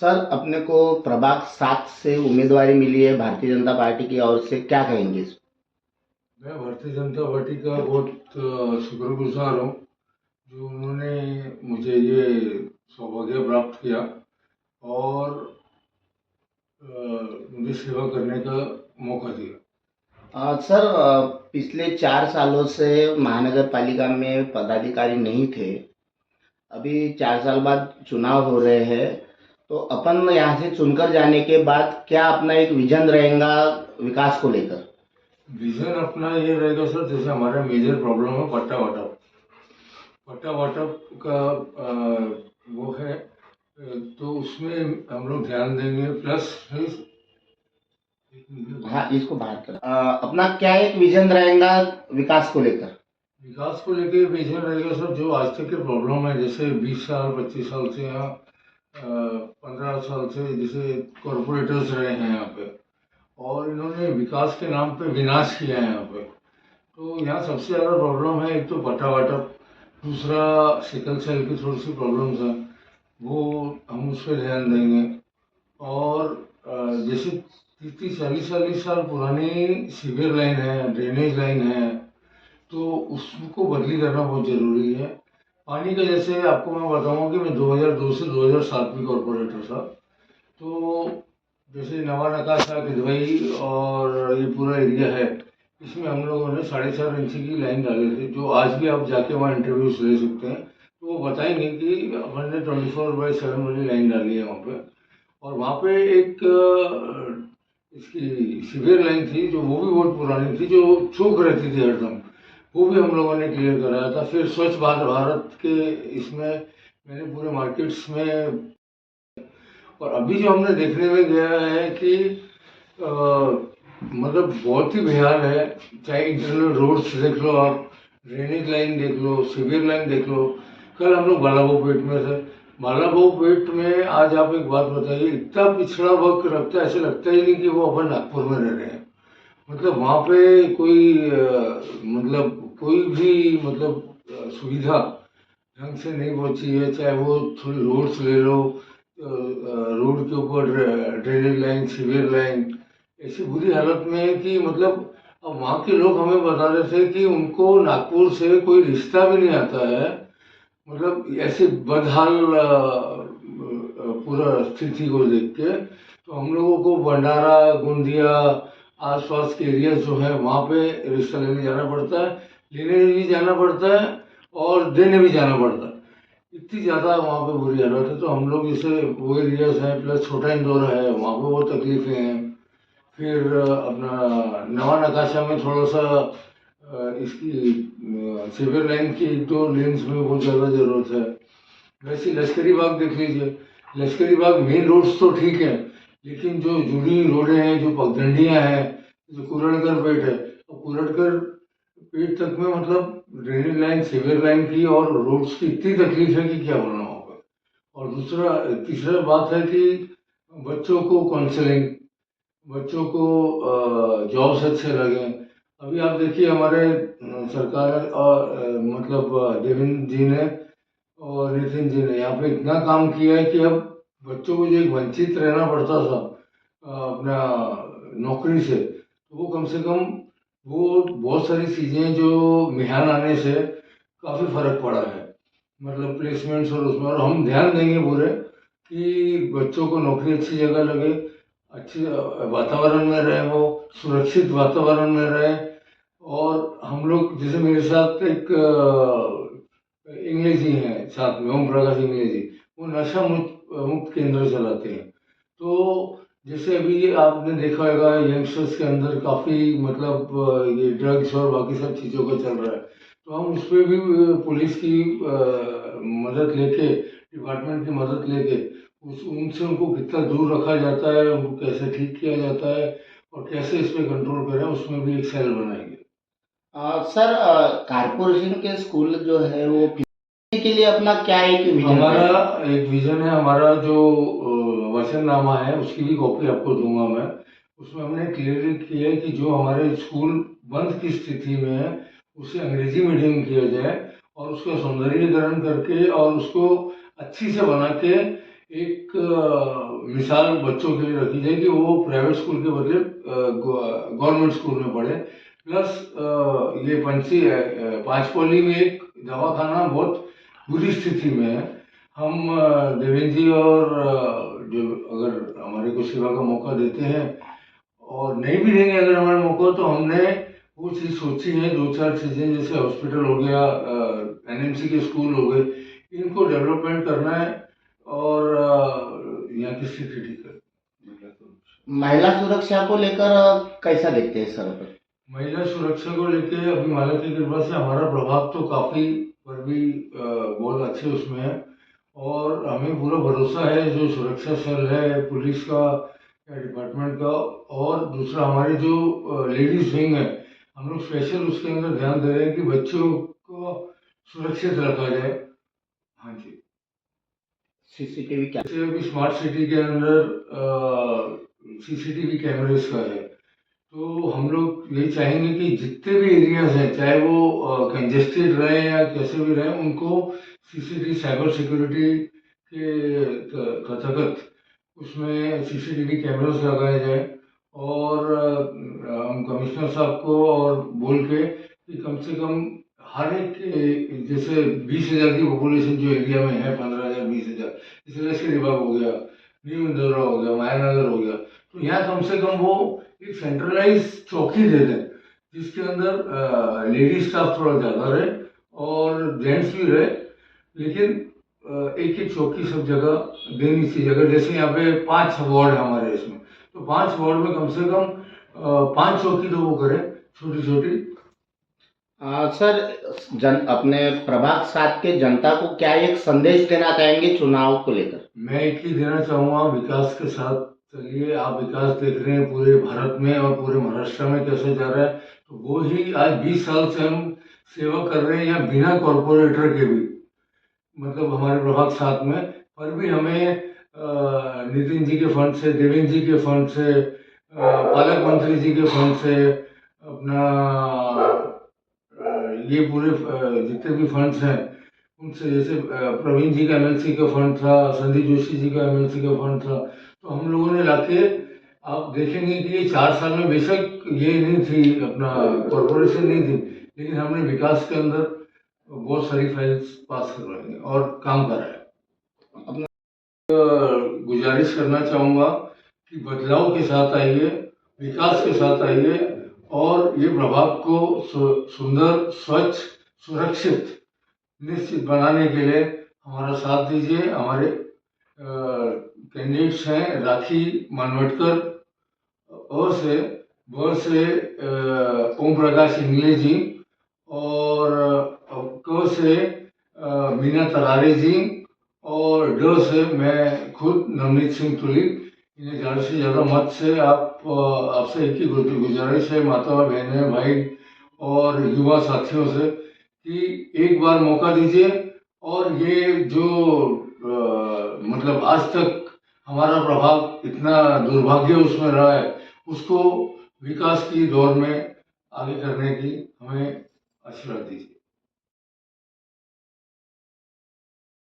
Sir, अपने को प्रभाग 7 से उम्मीदवारी मिली है भारतीय जनता पार्टी की ओर से, क्या कहेंगे इस? मैं भारतीय जनता पार्टी का बहुत शुक्रगुजार हूँ जो उन्होंने मुझे ये सौभाग्य प्राप्त किया और मुझे सेवा करने का मौका दिया। सर, पिछले 4 सालों से महानगर पालिका में पदाधिकारी नहीं थे। अभी 4 साल बाद चुनाव हो रहे हैं, तो अपन यहाँ से चुनकर जाने के बाद क्या अपना एक विजन रहेगा विकास को लेकर? विजन अपना ये रहेगा सर, जैसे हमारा मेजर प्रॉब्लम है पट्टा वाटप। पट्टा वाटप का वो है, तो उसमें हम लोग ध्यान देंगे। प्लस हाँ, इसको बाहर कर। अपना क्या एक विजन रहेगा विकास को लेकर? विकास को लेके विजन रहेगा सर, जो आज तक के प्रॉब्लम है, जैसे 20 साल 25 साल से यहाँ 15 साल से जैसे कॉरपोरेटर्स रहे हैं यहाँ पे, और इन्होंने विकास के नाम पे विनाश किया है यहाँ पे। तो यहाँ सबसे ज़्यादा प्रॉब्लम है, एक तो पट्टा वाटप, दूसरा सिकल सेल की थोड़ी सी प्रॉब्लम्स हैं, वो हम उस पर ध्यान देंगे। और जैसे 30 40 40 साल पुरानी सीवर लाइन है, ड्रेनेज लाइन है, तो उसको बदली करना बहुत ज़रूरी है। पानी का जैसे आपको मैं बताऊंगा कि मैं 2002 से 2007 में कॉरपोरेटर था। तो जैसे नवा नकाशा किदवई और ये पूरा एरिया है, इसमें हम लोगों ने 4.5 इंची की लाइन डाली थी, जो आज भी आप जाके वहाँ इंटरव्यूज ले सकते हैं, तो वो बताएंगे कि अपन ने 24/7 वाली लाइन डाली है वहाँ पे। और वहाँ पे एक इसकी सीवियर लाइन थी, जो वो भी बहुत पुरानी थी, जो चौक रहती थी हरदम, वो भी हम लोगों ने क्लियर कराया था। फिर स्वच्छ भारत भारत के इसमें मैंने पूरे मार्केट्स में, और अभी जो हमने देखने में गया है कि मतलब बहुत ही बेहाल है। चाहे इंटरनल रोड्स देख लो आप, ड्रेनेज लाइन देख लो, सीवियर लाइन देख लो। कल हम लोग बालाबोपेट में थे। बालाबोपेट में आज आप एक बात बताइए, इतना पिछड़ा वक्त रखता है, ऐसे लगता ही नहीं कि वो अपन नागपुर में रह रहे हैं। मतलब वहाँ पे कोई मतलब कोई भी मतलब सुविधा ढंग से नहीं पहुंची है। चाहे वो थोड़ी रोड्स ले लो, रोड के ऊपर ड्रेनेज लाइन, सीवियर लाइन ऐसी बुरी हालत में है कि मतलब अब वहाँ के लोग हमें बता रहे थे कि उनको नागपुर से कोई रिश्ता भी नहीं आता है। मतलब ऐसे बदहाल पूरा स्थिति को देख के, तो हम लोगों को भंडारा, गोंदिया, आसपास के एरिया जो है वहाँ पे रिश्ता लेने जाना पड़ता है, लेने भी जाना पड़ता है और देने भी जाना पड़ता है। इतनी ज़्यादा वहाँ पे बुरी हालत है। तो हम लोग जैसे वो एरियाज हैं, प्लस छोटा इंदौर है, वहाँ पे बहुत तकलीफें हैं। फिर अपना नवा नकाशा में थोड़ा सा इसकी सिविल लाइन की 2 लेन्स में बहुत ज़्यादा ज़रूरत है। वैसे लश्करी बाग देख लीजिए, लश्करी बाग मेन रोड्स तो ठीक है, लेकिन जो जुड़ी रोडें हैं, जो पगडंडियाँ हैं, जो कुरड़कर पेट है, तो कुरड़कर पेट तक में मतलब ड्रेनेज लाइन, सीवर लाइन की और रोड्स की इतनी तकलीफ है कि क्या बोलना होगा। और दूसरा तीसरा बात है कि बच्चों को काउंसलिंग, बच्चों को जॉब्स अच्छे लगें। अभी आप देखिए हमारे सरकार और मतलब देवेंद्र जी ने और नितिन जी ने यहाँ पे इतना काम किया है कि अब बच्चों को जो एक वंचित रहना पड़ता था अपना नौकरी से, तो वो कम से कम वो बहुत सारी चीज़ें जो मिहान आने से काफ़ी फर्क पड़ा है, मतलब प्लेसमेंट्स और उसमें। और हम ध्यान देंगे पूरे कि बच्चों को नौकरी अच्छी जगह लगे, अच्छे वातावरण में रहे, वो सुरक्षित वातावरण में रहे। और हम लोग जैसे मेरे साथ एक इंग्लिश जी हैं साथ में, ओम प्रकाश इंग्लिश जी, वो नशा मुक्त केंद्र चलाते हैं। तो जैसे अभी आपने देखा होगा यंगस्टर्स के अंदर काफ़ी मतलब ये ड्रग्स और बाकी सब चीज़ों का चल रहा है, तो हम उस पर भी पुलिस की मदद लेके, डिपार्टमेंट की मदद लेके उस उनसे उनको कितना दूर रखा जाता है, उनको कैसे ठीक किया जाता है और कैसे इस पर कंट्रोल करें, उसमें भी एक सेल बनाएंगे। सर, कारपोरेशन के स्कूल जो है वो फीस के लिए अपना क्या एक विजन हमारा रहेगा? एक विजन है, हमारा जो वचननामा है उसकी भी कॉपी आपको दूंगा मैं। उसमें हमने क्लियरली किया है कि जो हमारे स्कूल बंद की स्थिति में है, उसे अंग्रेजी मीडियम किया जाए और उसका सौंदर्यीकरण करके और उसको अच्छी से बना के एक मिसाल बच्चों के लिए रखी जाए कि वो प्राइवेट स्कूल के बदले गवर्नमेंट स्कूल में पढ़े। प्लस ये पांचपौली में एक दवाखाना बहुत बुरी स्थिति में है। हम देवेंद्र जी और जो अगर हमारे को सेवा का मौका देते हैं और नहीं भी देंगे अगर हमारे मौका, तो हमने वो चीज़ सोची है, दो चार चीज़ें, जैसे हॉस्पिटल हो गया, एनएमसी के स्कूल हो गए, इनको डेवलपमेंट करना है और यहाँ की स्थिति ठीक है। महिला सुरक्षा को लेकर कैसा देखते हैं सर? महिला सुरक्षा को लेके अभी माला की कृपा से हमारा प्रभाव तो काफ़ी पर भी बहुत अच्छे उसमें है और हमें पूरा भरोसा है जो सुरक्षा सेल है पुलिस का या डिपार्टमेंट का, और दूसरा हमारे जो लेडीज विंग है, हम लोग स्पेशल उसके अंदर ध्यान दे रहे हैं कि बच्चों को सुरक्षित रखा जाए। हाँ जी। सीसीटीवी क्या? जैसे अभी स्मार्ट सिटी के अंदर सीसीटीवी कैमरेज का है, तो हम लोग यही चाहेंगे कि जितने भी एरियाज हैं, चाहे वो कंजेस्टेड रहे या कैसे भी रहे, उनको सीसीटीवी साइबर सिक्योरिटी के तहत उसमें सीसीटीवी कैमरास लगाए जाए। और हम कमिश्नर साहब को और बोल के कि कम से कम हर एक, जैसे 20,000 की पॉपुलेशन जो एरिया में है, 15,000 20,000, जैसे लश्करी बाग हो गया, न्यू इंदौरा हो गया, मायानगर हो गया, तो यहाँ कम से कम वो एक सेंट्रलाइज चौकी दे दें जिसके अंदर लेडीज स्टाफ थोड़ा ज़्यादा रहे और जेंट्स भी रहे, लेकिन एक एक चौकी सब जगह देनी चाहिए। अगर जैसे यहाँ पे 5 वार्ड है हमारे इसमें, तो 5 वार्ड में कम से कम 5 चौकी तो वो करें, छोटी छोटी। सर, अपने प्रभाग 7 के जनता को क्या एक संदेश देना चाहेंगे चुनाव को लेकर? मैं एक ही देना चाहूँगा, विकास के साथ चलिए। आप विकास देख रहे हैं पूरे भारत में और पूरे महाराष्ट्र में कैसे जा रहा है, तो वो ही आज 20 साल से हम सेवा कर रहे हैं, या बिना कॉरपोरेटर के भी, मतलब हमारे प्रभाग 7 में, पर भी हमें नितिन जी के फंड से, देवेंद्र जी के फंड से, पालक मंत्री जी के फंड से, अपना ये पूरे जितने भी फंड्स हैं उनसे, जैसे प्रवीण जी का एमएलसी का फंड था, संदीप जोशी जी का एमएलसी का फंड था, तो हम लोगों ने लाके, आप देखेंगे कि ये 4 साल में बेशक ये नहीं थी, अपना कॉरपोरेशन नहीं थी, लेकिन हमने विकास के अंदर बहुत सारी फाइल्स पास करवाई हैं और काम करा है। अपना गुजारिश करना चाहूँगा कि बदलाव के साथ आइए, विकास के साथ आइए और ये प्रभाग को सुंदर, स्वच्छ, सुरक्षित निश्चित बनाने के लिए हमारा साथ दीजिए। हमारे कैंडिडेट्स हैं राखी मानवटकर, ब से ओम प्रकाश इंगले जी, और क से मीना तरारे जी, और ड से मैं खुद नवनीत सिंह तुली। इन्हें ज़्यादा से ज़्यादा मत से आपसे एक ही गुजारिश है, माता बहनें, भाई और युवा साथियों से, कि एक बार मौका दीजिए और ये जो मतलब आज तक हमारा प्रभाव इतना दुर्भाग्य उसमें रहा है, उसको विकास की दौर में आगे करने की हमें आशीर्वाद दीजिए।